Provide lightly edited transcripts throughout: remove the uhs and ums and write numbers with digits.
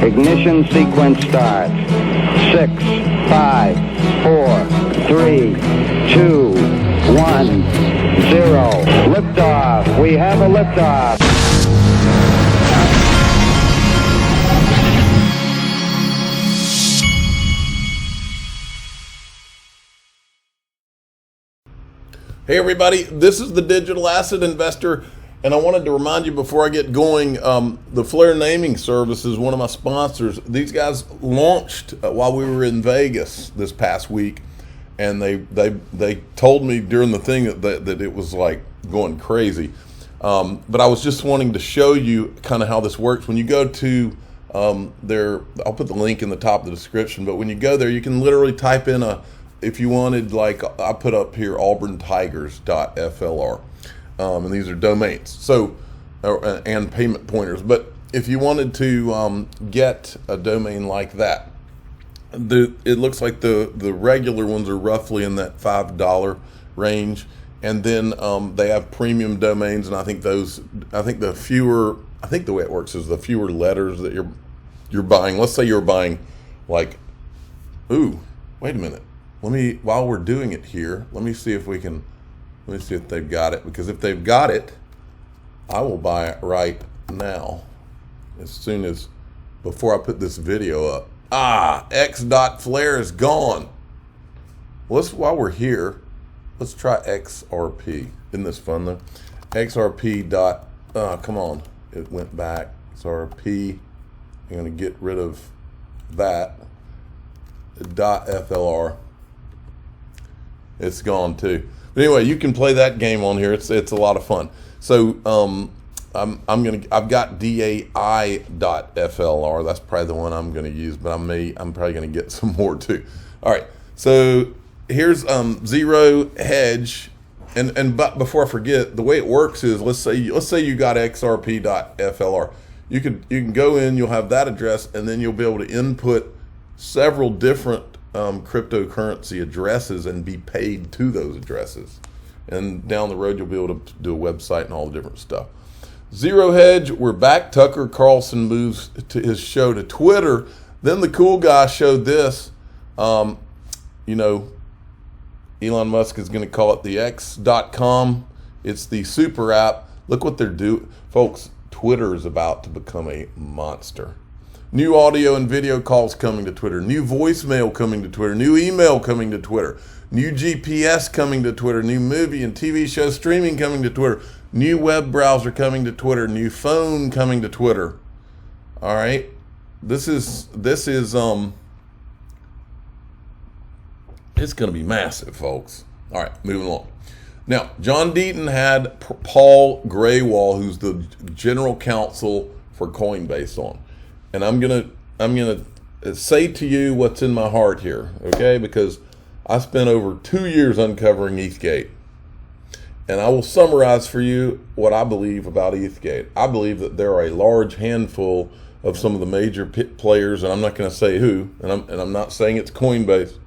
Ignition sequence starts. 6, 5, 4, 3, 2, 1, 0. Liftoff. We have a liftoff. Hey everybody, this is the Digital Asset Investor, and I wanted to remind you before I get going, the Flare Naming Service is one of my sponsors. These guys launched while we were in Vegas this past week, and they told me during the thing that it was like going crazy. But I was just wanting to show you kind of how this works. When you go to I'll put the link in the top of the description, but when you go there, you can literally type in if you wanted, like I put up here, auburntigers.flr, and these are domains, so and payment pointers. But if you wanted to get a domain like that, it looks like the regular ones are roughly in that $5 range, and then they have premium domains, and I think the way it works is the fewer letters that you're buying. Let's say you're buying like, ooh, wait a minute. While we're doing it here, let me see if they've got it, because if they've got it, I will buy it right now, before I put this video up. X.Flare is gone. While we're here, let's try XRP. Isn't this fun though? XRP come on, it went back. XRP, I'm gonna get rid of that. .flr. It's gone too. But anyway, you can play that game on here. It's a lot of fun. So I've got DAI.flr. That's probably the one I'm gonna use, but I'm probably gonna get some more too. All right. So here's Zero Hedge, but before I forget, the way it works is let's say you got XRP.flr. You can go in, you'll have that address, and then you'll be able to input several different cryptocurrency addresses and be paid to those addresses. And down the road, you'll be able to do a website and all the different stuff. Zero Hedge, we're back. Tucker Carlson moves to his show to Twitter. Then the cool guy showed this. Elon Musk is going to call it the X.com. It's the super app. Look what they're doing. Folks, Twitter is about to become a monster. New audio and video calls coming to Twitter. New voicemail coming to Twitter. New email coming to Twitter. New GPS coming to Twitter. New movie and TV show streaming coming to Twitter. New web browser coming to Twitter. New phone coming to Twitter. All right. This is it's going to be massive, folks. All right, moving along. Now, John Deaton had Paul Graywall, who's the general counsel for Coinbase, on. And I'm gonna say to you what's in my heart here, okay? Because I spent over 2 years uncovering ETHgate, and I will summarize for you what I believe about ETHgate. I believe that there are a large handful of some of the major players, and I'm not going to say who, and I'm not saying it's Coinbase,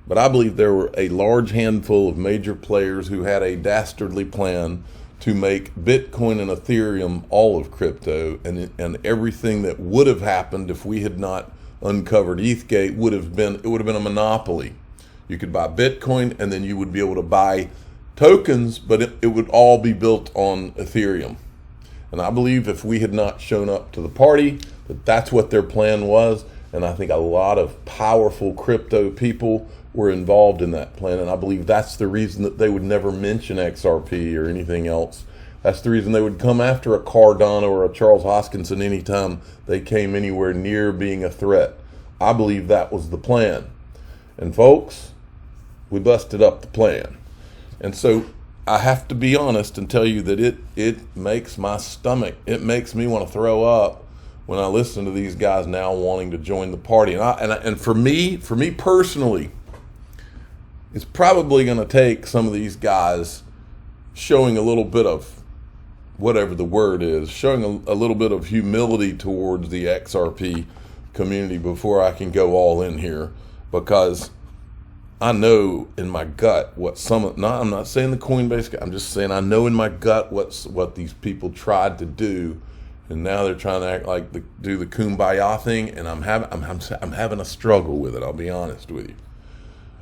but I believe there were a large handful of major players who had a dastardly plan to make Bitcoin and Ethereum all of crypto, and everything that would have happened if we had not uncovered ETHgate would have been a monopoly. You could buy Bitcoin, and then you would be able to buy tokens, but it would all be built on Ethereum. And I believe if we had not shown up to the party, that's what their plan was. And I think a lot of powerful crypto people were involved in that plan, and I believe that's the reason that they would never mention XRP or anything else. That's the reason they would come after a Cardano or a Charles Hoskinson anytime they came anywhere near being a threat. I believe that was the plan. And folks, we busted up the plan. And so I have to be honest and tell you that it makes my stomach, it makes me want to throw up when I listen to these guys now wanting to join the party. And for me personally, it's probably going to take some of these guys showing a little bit of, whatever the word is, showing a little bit of humility towards the XRP community before I can go all in here, because I know in my gut what I'm not saying the Coinbase guy, I'm just saying I know in my gut what these people tried to do, and now they're trying to act like do the kumbaya thing, and I'm having a struggle with it. I'll be honest with you.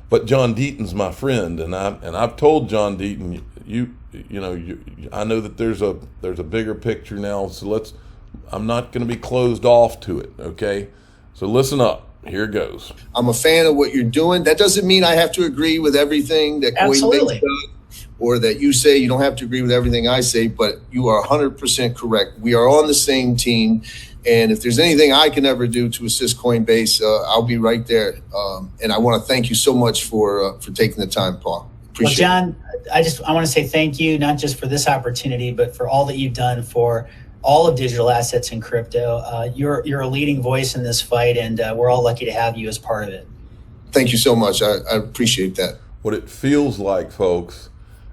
But John Deaton's my friend, and I've told John Deaton, I know that there's a bigger picture now, so I'm not going to be closed off to it. Okay, so listen up. Here goes. I'm a fan of what you're doing. That doesn't mean I have to agree with everything that Coinbase does, or that you say. You don't have to agree with everything I say, but you are 100% correct. We are on the same team. And if there's anything I can ever do to assist Coinbase, I'll be right there. And I want to thank you so much for taking the time, Paul. Appreciate it. John, I want to say thank you, not just for this opportunity, but for all that you've done for all of digital assets and crypto. You're a leading voice in this fight, and we're all lucky to have you as part of it. Thank you so much. I appreciate that. What it feels like, folks,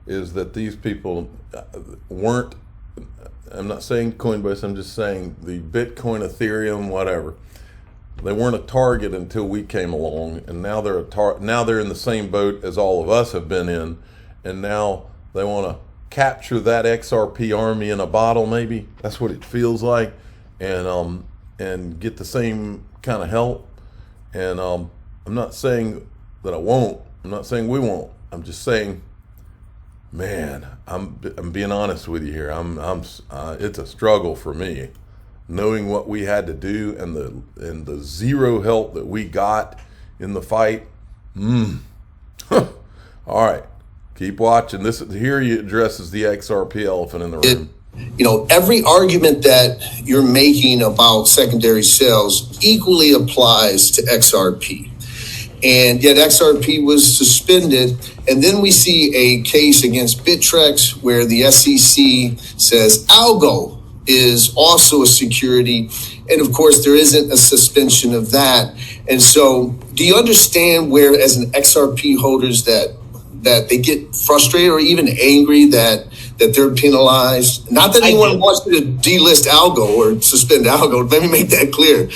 is that these people weren't, I'm not saying Coinbase, I'm just saying the Bitcoin, Ethereum, whatever. They weren't a target until we came along, and now they're in the same boat as all of us have been in, and now they want to capture that XRP army in a bottle. Maybe that's what it feels like, and get the same kind of help. And I'm not saying that I won't. I'm not saying we won't. I'm just saying, man, I'm being honest with you here. It's a struggle for me, knowing what we had to do and the zero help that we got in the fight. All right, keep watching. Here he addresses the XRP elephant in the room. Every argument that you're making about secondary sales equally applies to XRP. And yet XRP was suspended. And then we see a case against Bittrex where the SEC says Algo is also a security. And of course, there isn't a suspension of that. And so do you understand where, as an XRP holders, that they get frustrated or even angry that they're penalized? Not that anyone wants you to delist Algo or suspend Algo. Let me make that clear.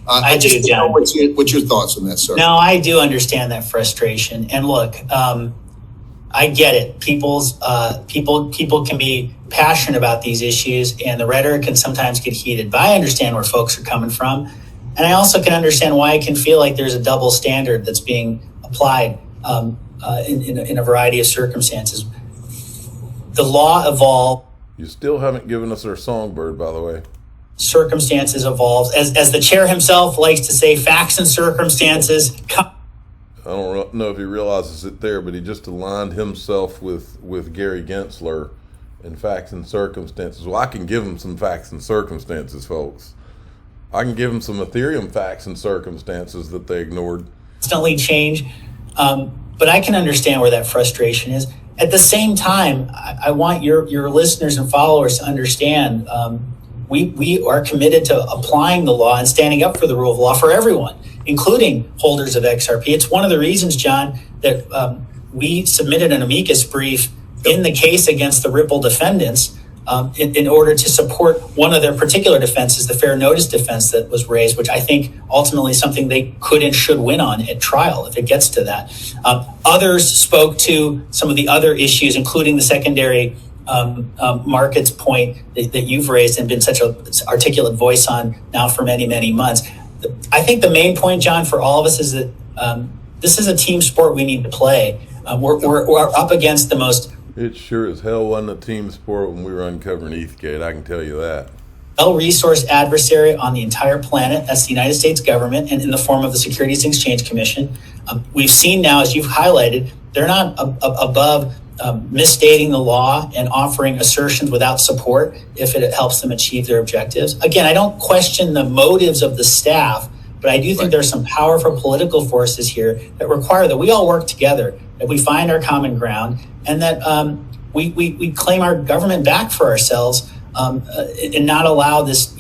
I do, John. What's your thoughts on that, sir? No, I do understand that frustration. And look, I get it. People can be passionate about these issues, and the rhetoric can sometimes get heated. But I understand where folks are coming from, and I also can understand why it can feel like there's a double standard that's being applied in a variety of circumstances. The law evolved. You still haven't given us our songbird, by the way. Circumstances evolve. As the chair himself likes to say, facts and circumstances come. I don't know if he realizes it there, but he just aligned himself with Gary Gensler in facts and circumstances. Well, I can give him some facts and circumstances, folks. I can give him some Ethereum facts and circumstances that they ignored. Constantly change. But I can understand where that frustration is. At the same time, I want your listeners and followers to understand we are committed to applying the law and standing up for the rule of law for everyone, including holders of XRP. It's one of the reasons, John, that we submitted an amicus brief in the case against the Ripple defendants in order to support one of their particular defenses, the fair notice defense that was raised, which I think ultimately is something they could and should win on at trial if it gets to that. Others spoke to some of the other issues, including the secondary markets point that you've raised and been such an articulate voice on now for many, many months. I think the main point, John, for all of us is that this is a team sport we need to play. We're up against the most... It sure as hell wasn't a team sport when we were uncovering ETHgate, I can tell you that. Well-resourced adversary on the entire planet, that's the United States government, and in the form of the Securities and Exchange Commission. We've seen now, as you've highlighted, they're not above misstating the law and offering assertions without support if it helps them achieve their objectives. Again, I don't question the motives of the staff, but I do think there's some powerful political forces here that require that we all work together, that we find our common ground, and that we claim our government back for ourselves and not allow this,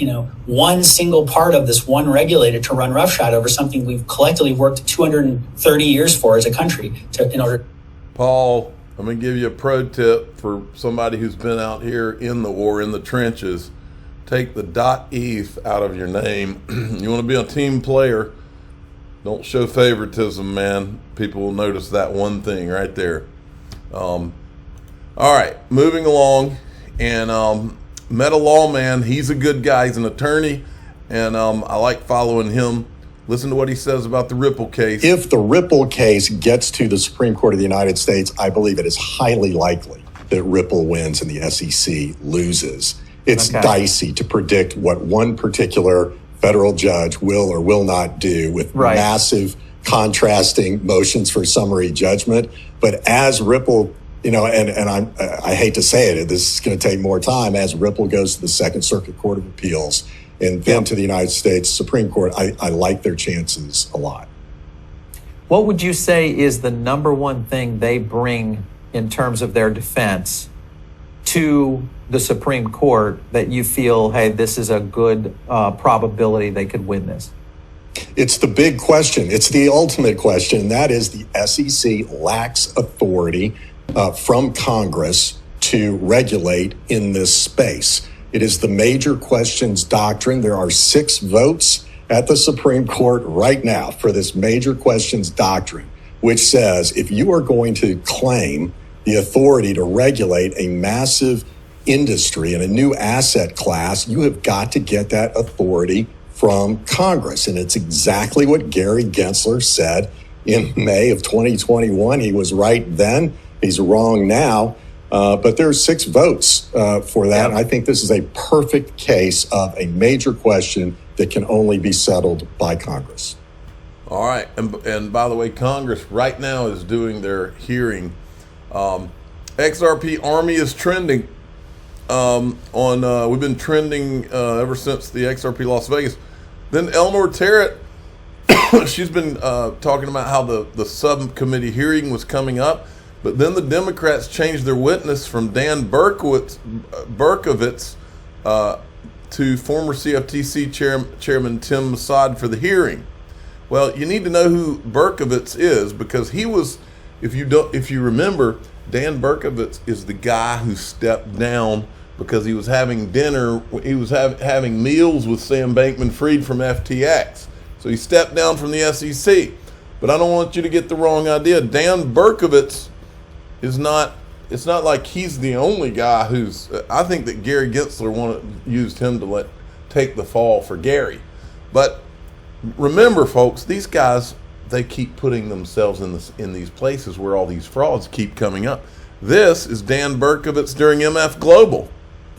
one single part of this one regulator to run roughshod over something we've collectively worked 230 years for as a country in order. Paul, I'm going to give you a pro tip for somebody who's been out here in the war, in the trenches. Take the .eth out of your name. You want to be a team player, don't show favoritism, man. People will notice that one thing right there. All right, moving along. And met a lawman. He's a good guy. He's an attorney, and I like following him. Listen to what he says about the Ripple case. If the Ripple case gets to the Supreme Court of the United States, I believe it is highly likely that Ripple wins and the SEC loses. It's dicey to predict what one particular federal judge will or will not do with massive contrasting motions for summary judgment. But as Ripple, I hate to say it, this is going to take more time, as Ripple goes to the Second Circuit Court of Appeals and then to the United States Supreme Court, I like their chances a lot. What would you say is the number one thing they bring in terms of their defense to the Supreme Court that you feel, hey, this is a good probability they could win this? It's the big question. It's the ultimate question. And that is the SEC lacks authority from Congress to regulate in this space. It is the major questions doctrine. There are 6 votes at the Supreme Court right now for this major questions doctrine, which says if you are going to claim the authority to regulate a massive industry and a new asset class, you have got to get that authority from Congress. And it's exactly what Gary Gensler said in May of 2021. He was right then. He's wrong now. But there's 6 votes for that. And I think this is a perfect case of a major question that can only be settled by Congress. All right. And by the way, Congress right now is doing their hearing. XRP Army is trending we've been trending ever since the XRP Las Vegas. Then Eleanor Terrett, she's been talking about how the subcommittee hearing was coming up. But then the Democrats changed their witness from Dan Berkowitz to former CFTC Chairman Tim Massad for the hearing. Well, you need to know who Berkowitz is, because he was, if you remember, Dan Berkowitz is the guy who stepped down because he was having dinner. He was having meals with Sam Bankman-Fried from FTX. So he stepped down from the SEC. But I don't want you to get the wrong idea. Dan Berkowitz is not. It's not like he's the only guy who's. I think that Gary Gensler used him to take the fall for Gary. But remember, folks, these guys, they keep putting themselves in these places where all these frauds keep coming up. This is Dan Berkowitz during MF Global.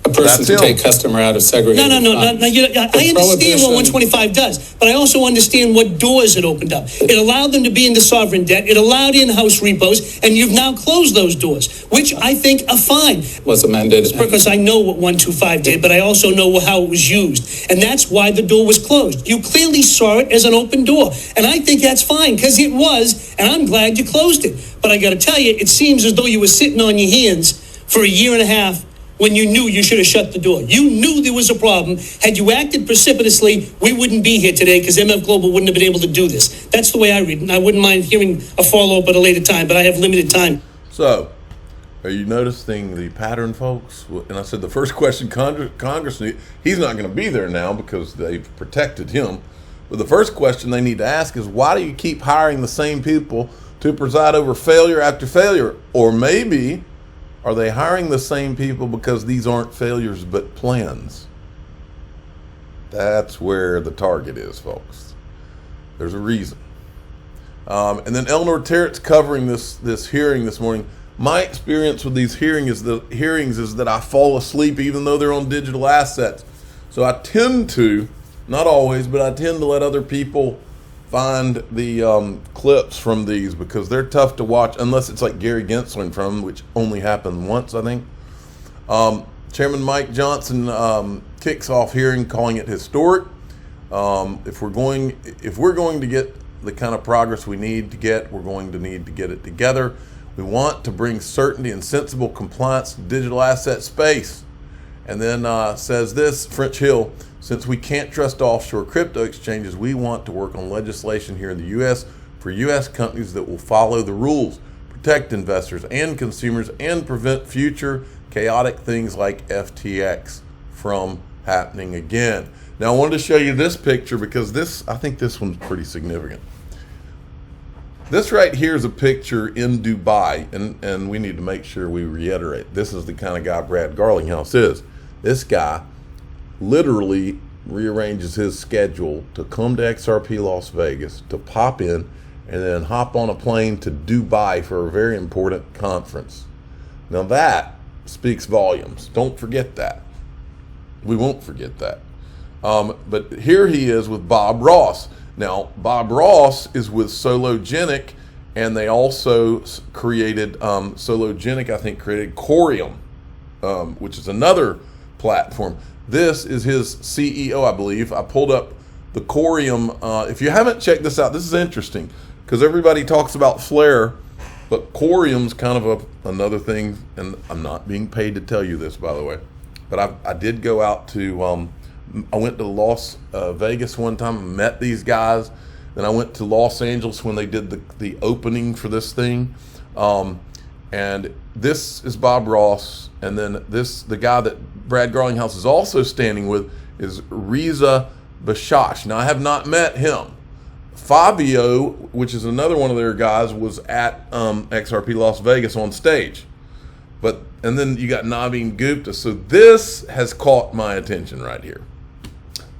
A person to take customer out of segregated No. I understand what 125 does, but I also understand what doors it opened up. It allowed them to be into sovereign debt. It allowed in-house repos, and you've now closed those doors, which I think are fine. Was amended. Because I know what 125 did, but I also know how it was used. And that's why the door was closed. You clearly saw it as an open door. And I think that's fine, because it was, and I'm glad you closed it. But I got to tell you, it seems as though you were sitting on your hands for a year and a half when you knew you should have shut the door. You knew there was a problem. Had you acted precipitously, we wouldn't be here today, because MF Global wouldn't have been able to do this. That's the way I read it. And I wouldn't mind hearing a follow-up at a later time, but I have limited time. So, are you noticing the pattern, folks? And I said the first question Congress needs, he's not going to be there now because they've protected him. But the first question they need to ask is, why do you keep hiring the same people to preside over failure after failure? Or maybe, are they hiring the same people because these aren't failures but plans? That's where the target is, folks. There's a reason. And then Eleanor Terrett's covering this hearing this morning. My experience with these hearings is that I fall asleep even though they're on digital assets. So I tend to, not always, but I tend to let other people find the clips from these, because they're tough to watch unless it's like Gary Gensler from, which only happened once, I think. Chairman Mike Johnson kicks off hearing, calling it historic. If we're going to get the kind of progress we need to get, we're going to need to get it together. We want to bring certainty and sensible compliance to digital asset space. And then says this, French Hill, since we can't trust offshore crypto exchanges, we want to work on legislation here in the U.S. for U.S. companies that will follow the rules, protect investors and consumers, and prevent future chaotic things like FTX from happening again. Now, I wanted to show you this picture because I think this one's pretty significant. This right here is a picture in Dubai, and we need to make sure we reiterate, this is the kind of guy Brad Garlinghouse is. This guy literally rearranges his schedule to come to XRP Las Vegas, to pop in, and then hop on a plane to Dubai for a very important conference. Now that speaks volumes. Don't forget that. We won't forget that. But here he is with Bob Ross. Now, Bob Ross is with Sologenic, and they also created, Sologenic, I think, created Coreum, which is another platform. This is his CEO, I believe. I pulled up the Coreum. If you haven't checked this out, this is interesting because everybody talks about Flare, but Coreum's kind of another thing, and I'm not being paid to tell you this, by the way. But I did go out to, I went to Las Vegas one time, met these guys. Then I went to Los Angeles when they did the opening for this thing. And this is Bob Ross. And then the guy that Brad Garlinghouse is also standing with is Reza Bashash. Now, I have not met him. Fabio, which is another one of their guys, was at XRP Las Vegas on stage. And then you got Naveen Gupta. So this has caught my attention right here.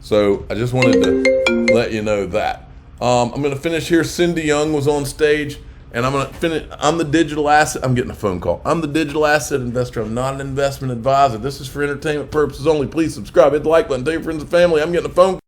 So I just wanted to let you know that. I'm going to finish here. Cindy Young was on stage, and I'm going to finish. I'm the digital asset. I'm getting a phone call. I'm the digital asset investor. I'm not an investment advisor. This is for entertainment purposes only. Please subscribe. Hit the like button. Tell your friends and family. I'm getting a phone call.